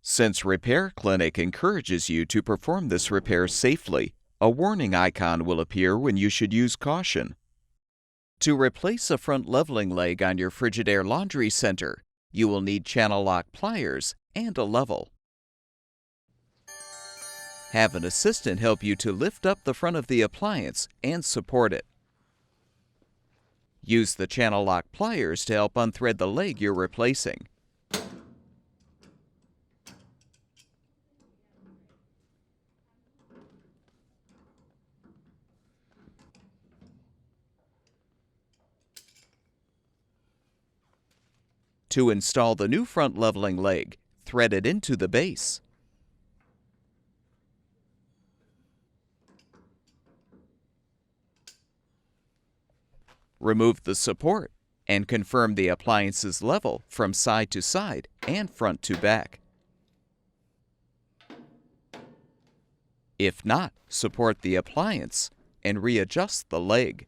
Since Repair Clinic encourages you to perform this repair safely, a warning icon will appear when you should use caution. To replace a front leveling leg on your Frigidaire laundry center, you will need channel lock pliers and a level. Have an assistant help you to lift up the front of the appliance and support it. Use the channel lock pliers to help unthread the leg you're replacing. To install the new front leveling leg, thread it into the base. Remove the support and confirm the appliance is level from side to side and front to back. If not, support the appliance and readjust the leg.